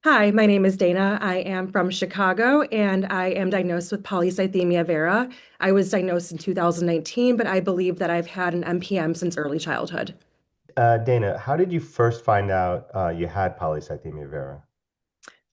Hi, my name is Dana. I am from Chicago and I am diagnosed with polycythemia vera. I was diagnosed in 2019, but I believe that I've had an MPM since early childhood. Dana, how did you first find out you had polycythemia vera?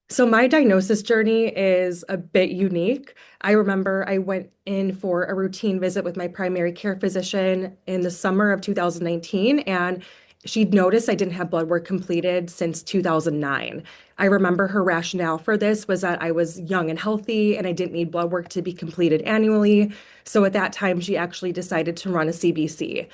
So my diagnosis journey is a bit unique. I remember I went in for a routine visit with my primary care physician in the summer of 2019, and she'd noticed I didn't have blood work completed since 2009. I remember her rationale for this was that I was young and healthy and I didn't need blood work to be completed annually. So at that time, she actually decided to run a CBC.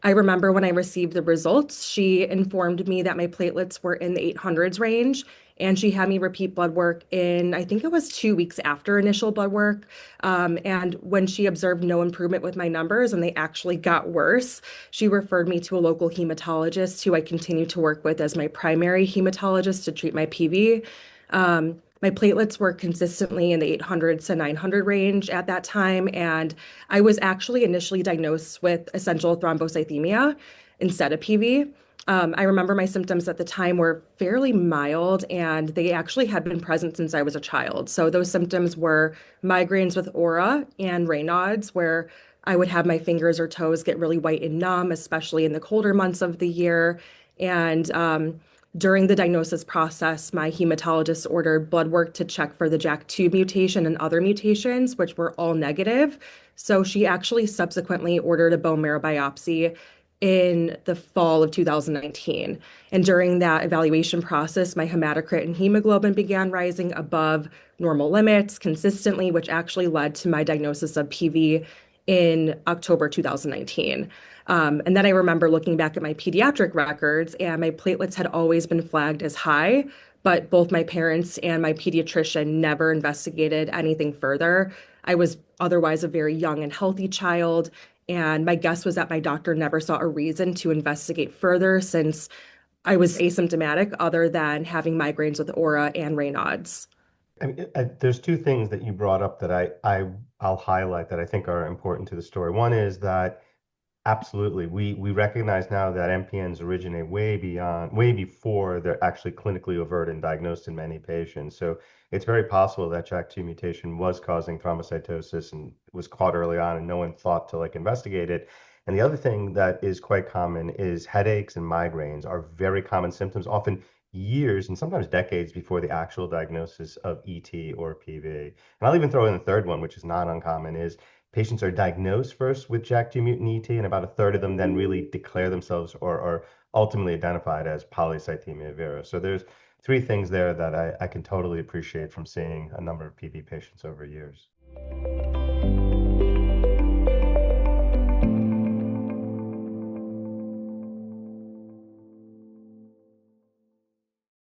I remember when I received the results, she informed me that my platelets were in the 800s range, and she had me repeat blood work in, I think it was 2 weeks after initial blood work. And when she observed no improvement with my numbers and they actually got worse, she referred me to a local hematologist who I continue to work with as my primary hematologist to treat my PV. My platelets were consistently in the 800 to 900 range at that time, and I was actually initially diagnosed with essential thrombocythemia instead of PV. I remember my symptoms at the time were fairly mild, and they actually had been present since I was a child. So those symptoms were migraines with aura and Raynaud's, where I would have my fingers or toes get really white and numb, especially in the colder months of the year. And during the diagnosis process, my hematologist ordered blood work to check for the JAK2 mutation and other mutations, which were all negative. So she actually subsequently ordered a bone marrow biopsy in the fall of 2019. And during that evaluation process, my hematocrit and hemoglobin began rising above normal limits consistently, which actually led to my diagnosis of PV in October 2019. And then I remember looking back at my pediatric records, and my platelets had always been flagged as high, but both my parents and my pediatrician never investigated anything further. I was otherwise a very young and healthy child, and my guess was that my doctor never saw a reason to investigate further since I was asymptomatic other than having migraines with aura and Raynaud's. I mean, there's two things that you brought up that I'll highlight that I think are important to the story. One is that absolutely we recognize now that MPNs originate way before they're actually clinically overt and diagnosed in many patients. So it's very possible that JAK2 mutation was causing thrombocytosis and was caught early on, and no one thought to investigate it. And the other thing that is quite common is headaches and migraines are very common symptoms, often years and sometimes decades before the actual diagnosis of ET or PV. And I'll even throw in the third one, which is not uncommon, is patients are diagnosed first with JAK2 mutant ET, and about a third of them then really declare themselves or are ultimately identified as polycythemia vera. So there's three things there that I can totally appreciate from seeing a number of PV patients over years.